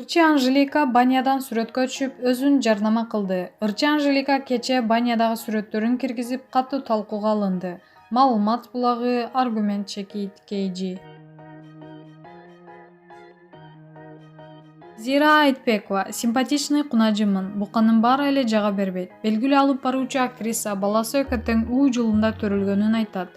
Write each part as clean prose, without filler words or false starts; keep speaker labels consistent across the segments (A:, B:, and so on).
A: Ырчы Анжелика банядан сүрөткө түшүп, өзүн жарнама кылды. Ырчы Анжелика кече банядагы сүрөттөрүн киргизип, катуу талкууга алынды. Маалымат булагы Аргумент Чекит KG. Зира Айтбекова симпатичный кунажымын. Буканын баары эле жага бербейт. Белгилүү алып баруучу актриса баласы экөөтөң үй жылында төрөлгөнүн айтат.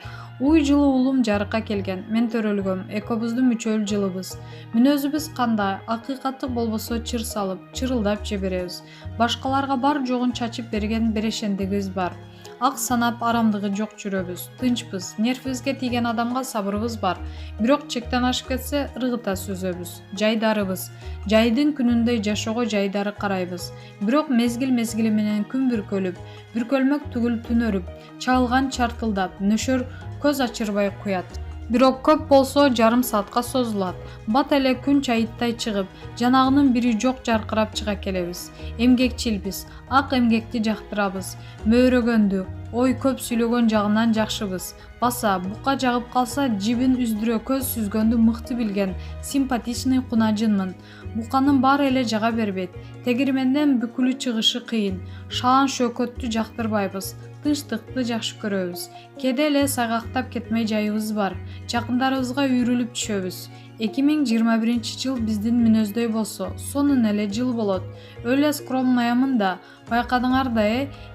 A: Үй жылы уулум жарыкка келген. Мен төрөлгөм. Экөөбүздүн мүчөлүү жылыбыз. Мүнөзүбүз кандай? Акыйкаттык болбосо чыр салып, чырылдап жиберебиз. Башкаларга бар жогун чачып берген берешендигибиз бар. Ак санап арамдыгы жок жүрөбүз. Тынчпыз. Нервибизге тийген адамга сабырыбыз бар. Бирок чектен ашып кетсе ыргыта сүзөбүз. Жайдарыбыз. Жайдын күнүндөй жашоого жайдары карайбыз. Бирок мезгил менен күн бүркөлмөк түгүл түнөрүп, чагылган чартылдап, нөшөр көз ачырбай куят. Бирок көп болсо жарым саатка созулат. Бат эле күн чайыттай чыгып, жанагынын бири жок жаркырап чыга келебиз. Эмгекчилбиз, ак эмгекти жактырабыз. Мөөрөгөндү, ой көп сүйлөгөн жагынан жакшыбыз. Баса, бука жагып калса жибин үздүрө көз сүзгөндү мыкты билген, симпатичный кунажынмын. Буканын баары эле жага бербейт. Тегирменден бүкүлү чыгышы кыйын. Шаан шөкөттү жактырбайбыз. Тынчтыкты жакшы көрөбүз. Кээде эле сайгактап кетмей жайыбыз бар. Жакындарыбызга үйрүлүп түшөбүз. 2021 жыл биздин мүнөздөй болсо, сонун эле жыл болот. Өле скромныямын да, байкадыңар да,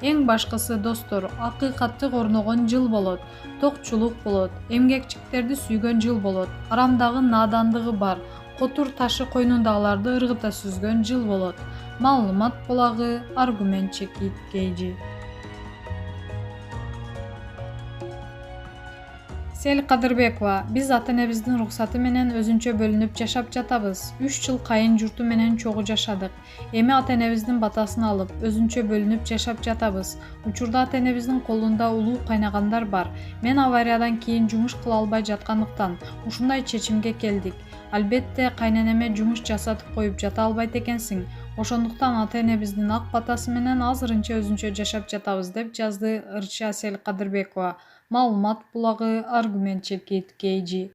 A: эң башкысы достор, акыйкаттык орногон жыл болот. Токчулук болот, эмгекчиктерди сүйгөн жыл болот. Арамдагы надандыгы бар, котур ташы койнундагыларды ыргыта сүзгөн жыл болот. Маалымат булагы Аргумент Чекит KG. Сел Кадырбекова, биз ата-энебиздин уруксаты менен өзүнчө бөлүнүп жашап жатабыз. 3 жыл кайын журту менен чогуу жашадык. Эми ата-энебиздин батасын алып, өзүнчө бөлүнүп жашап жатабыз. Учурда ата-энебиздин колунда улуу кайнагандар бар. Мен авариядан кийин жумуш кыла албай жаткандыктан ушундай чечимге келдик. Албетте кайненеме жумуш жасатып коюп жата албайт экенсиң. Ошондуктан ата-энебиздин ак батасы менен азырынча өзүнчө жашап жатабыз, деп жазды Ырча Сел Кадырбекова. Маалымат булагы Аргумент Чекит KG.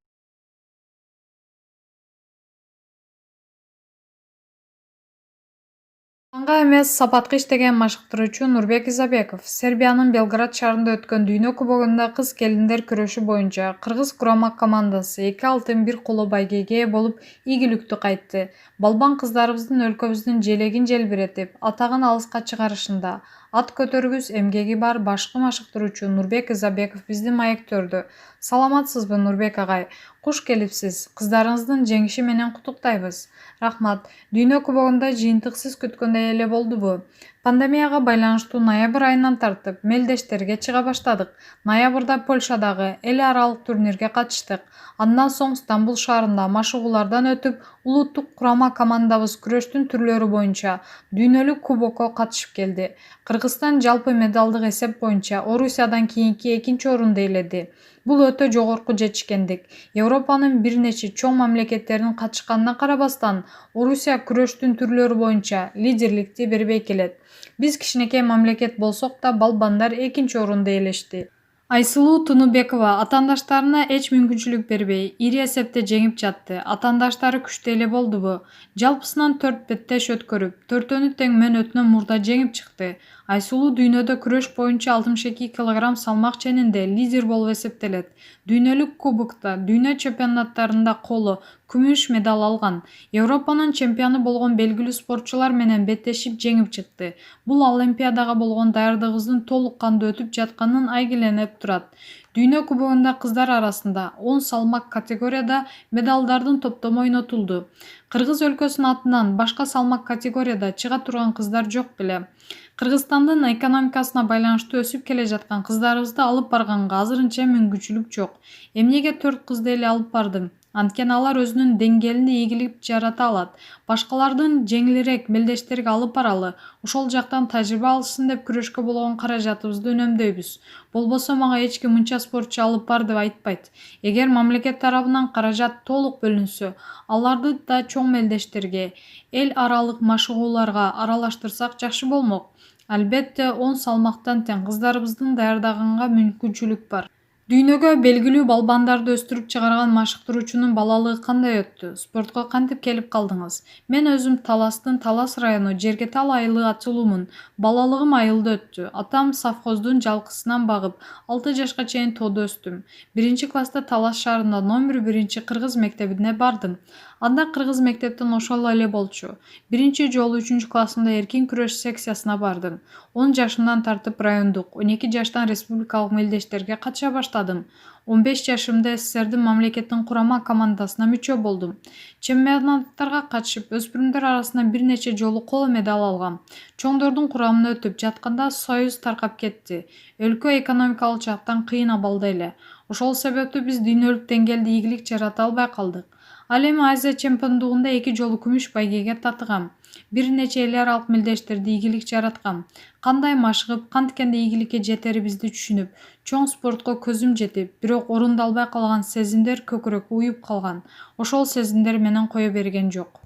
A: Таңга эмес сапатка иштеген машыктыруучу Нурбек Изабеков Сербиянын Белград шаарында өткөн дүйнө кубогунда кыз келиндер күрөшү боюнча кыргыз курама командасы 2 алтын 1 коло байгеге ээ болуп, ийгиликтүү кайтты. Балбан кыздарыбыздын өлкөбүздүн желегин желбиретип, атагын алыска чыгарышында ат көтөргүс эмгеги бар башкы машыктыруучу Нурбек Изабеков бизди маектörдү. Саламатсызбы, Нурбек агай? Куш келипсиз. Кыздарыңыздын жеңиши менен куттуктайбыз. Рахмат. Дүйнө кубогунда жыйынтыксыз күткөндөй эле болдубу? Пандемияга байланыштуу ноябрь айынан тартып мелдештерге чыга баштадык. Ноябрда Польшадагы эл аралык турнирге катыштык. Андан соң Стамбул шаарында машыгуулардан өтүп, улуттук курама командабыз күрөштүн түрлөрү боюнча дүйнөлүк кубокко катышып келди. Кыргызстан жалпы медалдык эсеп боюнча Орусиядан кийинки 2-орунду ээледи. Бул өтө жогорку жетишкендик. Европанын бир нече чоң мамлекеттеринин катышканына карабастан, Орусия күрөштүн түрлөрү боюнча лидерликти бербей келет. Биз кичинекей мамлекет болсок да, балбандар 2-орунду ээлешти. Айсылуу Тыныбекова атаандаштарына эч мүмкүнчүлүк бербей, ири эсепте жеңип жатты. Атаандаштары күчтүү эле болдубу? Жалпысынан 4 беттеш өткөрүп, 4-өнү тең мөөнөтүнөн мурда жеңип чыкты. Айсылуу дүйнөдө күрөш боюнча 62 кг салмак ченинде лидер болуп эсептелет. Дүйнөлүк кубокто, дүйнө чемпионаттарында коло күмүш медаль алган. Европанын чемпиону болгон белгилүү спортчулар менен беттешип жеңип чыкты. Бул Олимпиадага болгон даярдыгыбыздын толук кандуу өтүп жатканын айгиленип турат. Дүйнө кубогунда кыздар арасында 10 салмак категорияда медалдардын топтому ойнотулду. Кыргыз өлкөсүнүн атынан башка салмак категорияда чыга турган кыздар жок беле? Кыргызстандын экономикасына байланыштуу өсүп келе жаткан кыздарыбызды алып барганга азырынча мүмкүнчүлүк жок. Эмнеге 4 кызды эле алып бардым? Анткени алар өзүнүн деңгээлинде ийгилик жарата алат. Башкалардын жеңилирээк мелдештерге алып баралы, ошол жактан тажрыйба алышсын деп күрөшкө болгон каражатыбызды үнөмдөйбүз. Болбосо мага эч ким мынча спортчу алып бар деп айтпайт. Эгер мамлекет тарабынан каражат толук бөлүнсө, аларды да чоң мелдештерге, эл аралык машыгууларга аралаштырсак жакшы болмок. Албетте 10 салмактан тең кыздарыбыздын даярдаганга мүмкүнчүлүк бар. Дүйнөгө белгилүү балбандарды өстүрүп чыгарган машыктыруучунун балалыгы кандай өттү? Спортко кантип келип калдыңыз? Мен өзүм Таластын Талас району Жергетал айылы ачылуумун. Балалыгым айылда өттү. Атам совхоздун жалкысынан багып, 6 жашка чейин тоодо өстүм. 1-класста Талас шаарында номер 1 кыргыз мектебине бардым. Анда кыргыз мектептин ошол эле болчу. Биринчи жолу 3-классымда эркин күрөш секциясына бардым. 10 жашымдан тартып райондук, 12 жаштан республикалык мелдештерге катыша баштадым. 15 жашымда СССРдин мамлекеттин курама командасына мүчө болдум. Чемпионаттарга катышып, өспүрүмдөр арасында бир нече жолу коло медаль алгам. Чоңдордун курамына өтүп жатканда Союз таркап кетти. Өлкө экономикалык жактан кыйын абалда эле. Ошол себептүү биз дүйнөлүк деңгээлде ийгилик жарата албай калдык. Ал эми Азия чемпиондугунда 2 жолу күмүш байгеге татыгам. Бир нече эл аралык мелдештерде ийгилик жараткам. Кандай машыгып, канткенде ийгиликке жетерибизди түшүнүп, чоң спортко көзүм жетип, бирок орундалбай калган сезимдер көкүрөккө уюп калган. Ошол сезимдер менен кое берген жок.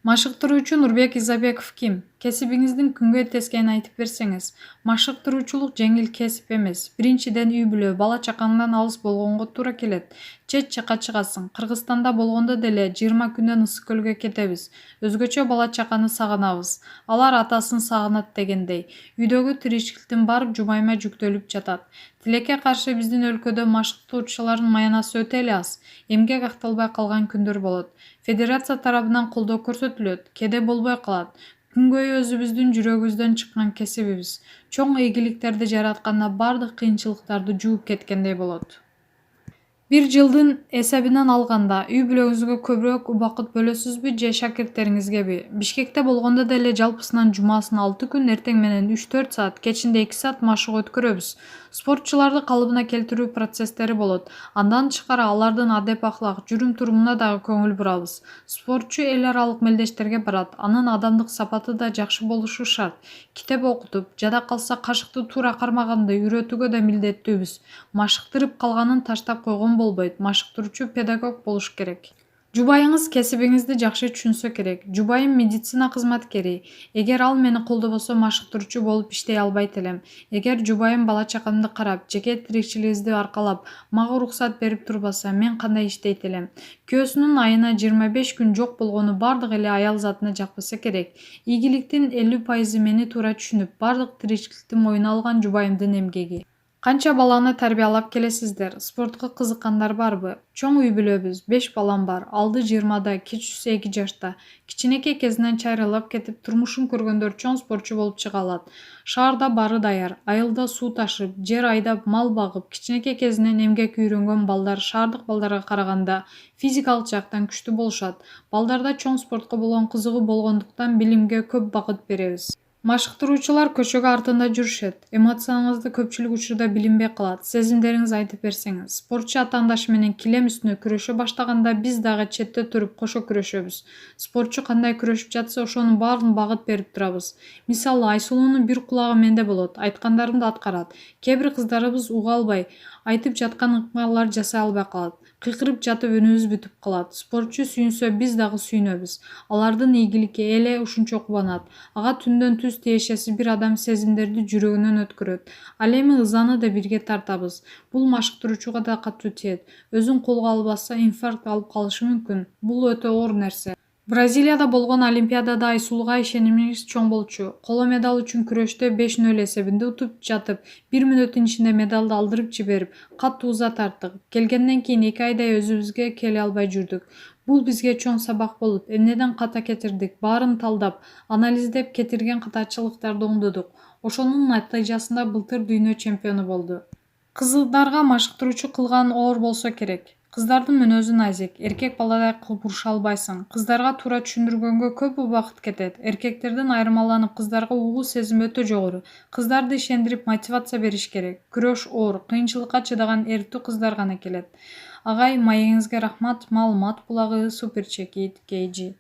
A: Машыктыруучу Нурбек Изабеков ким? Кесибиңиздин күнгө тескенин айтып берсеңиз. Машыктыруучулук жеңил кесип эмес. Биринчиден үй-бүлө, бала-чакаңдан алыс болгонго туура келет. Чет жакка чыгасың. Кыргызстанда болгондо деле 20 күндөн ысык көлгө кетебиз. Өзгөчө бала-чаканы сагынабыз. Алар атасын сагынат дегендей. Үйдөгү тиричиликтин баары жубайма жүктөлүп жатат. Тилекке каршы биздин өлкөдө машыктыруучулардын маянасы өтө эле аз. Эмгек акталбай калган күндөр болот. Федерация тарабынан колдоо көрсөтүлөт, кээде болбой калат. Күнгөйү өзүбүздүн жүрөгүбүздөн чыккан кесибибиз. Чоң ийгиликтерди жаратканда бардык кыйынчылыктарды жууп кеткендей болот. Бир жылдын эсебинен алганда, үй-бүлөңүзгө көбүрөөк убакыт бөлөсүзбү же шакирттериңизгеби? Бишкекте болгондо деле жалпысынан жумасына 6 күн, эртең менен 3-4 саат, кечинде 2 саат машык өткөрөбүз. Спортчуларды калыбына келтирүү процесстери болот. Андан тышкары алардын адеп-акылак, жүрүм-турумуна дагы көңүл бурабыз. Спортчу эл аралык мелдештерге барат, анын адамдык сапаты да жакшы болушу шарт. Китеп окутуп, жада калса кашыкты туура кармаганды үйрөтүүгө да милдеттүүбүз. Машыктырып калганын таштап койгон болбойт. Машыктыруучу педагог болуш керек. Жубайыңыз кесибиңизди жакшы түшүнсө керек. Жубайым медицина кызматкери. Эгер ал мени колдобосо, машыктыруучу болуп иштей албайт элем. Эгер жубайым бала-чакамды карап, жеке тиричилигибизди аркалап, мага уруксат берип турбаса, мен кандай иштейт элем? Күйөөсүнүн айына 25 күн жок болгону бардык эле аял затына жакпаса керек. Ийгиликтин 50% мени туура түшүнүп, бардык тиричиликти мойнуна алган жубайымдын эмгеги. Канча баланы тарбиялап келесиздер? Спортко кызыккандар барбы? Чоң үй-бүлөбүз, 5 балам бар. Алды 20да, кичүүсү 2 жашта. Кичинекей кезинен чайралап кетип, турмушун көргөндөр чоң спортчу болуп чыга алат. Шаарда бары даяр. Айылда суу ташып, жер айдап, мал багып, кичинекей кезинен эмгек үйрөнгөн балдар шаардык балдарга караганда физикалык жактан күчтүү болушат. Балдарда чоң спортко болгон кызыгуу болгондуктан билимге көп багыт беребиз. Машыктыруучулар көчөгө артында жүрүшөт. Эмоцияңызды көпчүлүк учурда билинбей калат. Сезимдериңизди айтып берсеңиз. Спортчу атаандашы менен килем үстүнө күрөшө баштаганда биз дагы четте туруп кошо күрөшөбүз. Спортчу кандай күрөшүп жатса, ошонун баарын багыт берип турабыз. Мисалы, Айсулуунун бир кулагы менде болот, айткандарымды аткарат. Кээ бир кыздарыбыз уга албай, айтып жаткан ыкмалар жасай албай калат. Кыйкырып жатып үнүбүз бүтүп калат. Спортчу сүйүнсө, биз дагы сүйүнөбүз. Алардын ийгиликке эле ушунчо кубанат. Ага түндөн түз тиешеси бир адам сезимдерди жүрөгүнөн өткөрөт. Ал эми ызаны да бирге тартабыз. Бул машыктыруучуга да катуу тиет. Өзүн колго албаса, инфаркт алып калышы мүмкүн. Бул өтө оор нерсе. Бразилияда болгон Олимпиадада Айсулууга ишенимиңиз чоң болчу. Коло медаль үчүн күрөштө 5-0 эсебинде утуп жатып, 1 мүнөттүн ичинде медалды алдырып жиберип, катуу уза тарттык. Келгенден кийин 2 айдай өзүбүзгө келе албай жүрдүк. Бул бизге чоң сабак болуп, эмнеден ката кетирдик, баарын талдап, анализдеп кетирген катачылыктарды оңдодук. Ошонун натыйжасында былтыр дүйнө чемпиону болду. Кыздарга машыктыруучу кылган оор болсо керек. Кыздардын мүнөзү назик, эркек баладай кылбуруша албайсың. Кыздарга туура түшүндүргөнгө көп убакыт кетет. Эркектерден айырмаланып, кыздарга угуу сезими өтө жогору. Кыздарды ишендирип, мотивация бериш керек. Күрөш оор, кыйынчылыкка чыдаган эрктүү кыздар гана келет. Агай, маегиңизге рахмат. Маалымат булагы Суперчекит KG.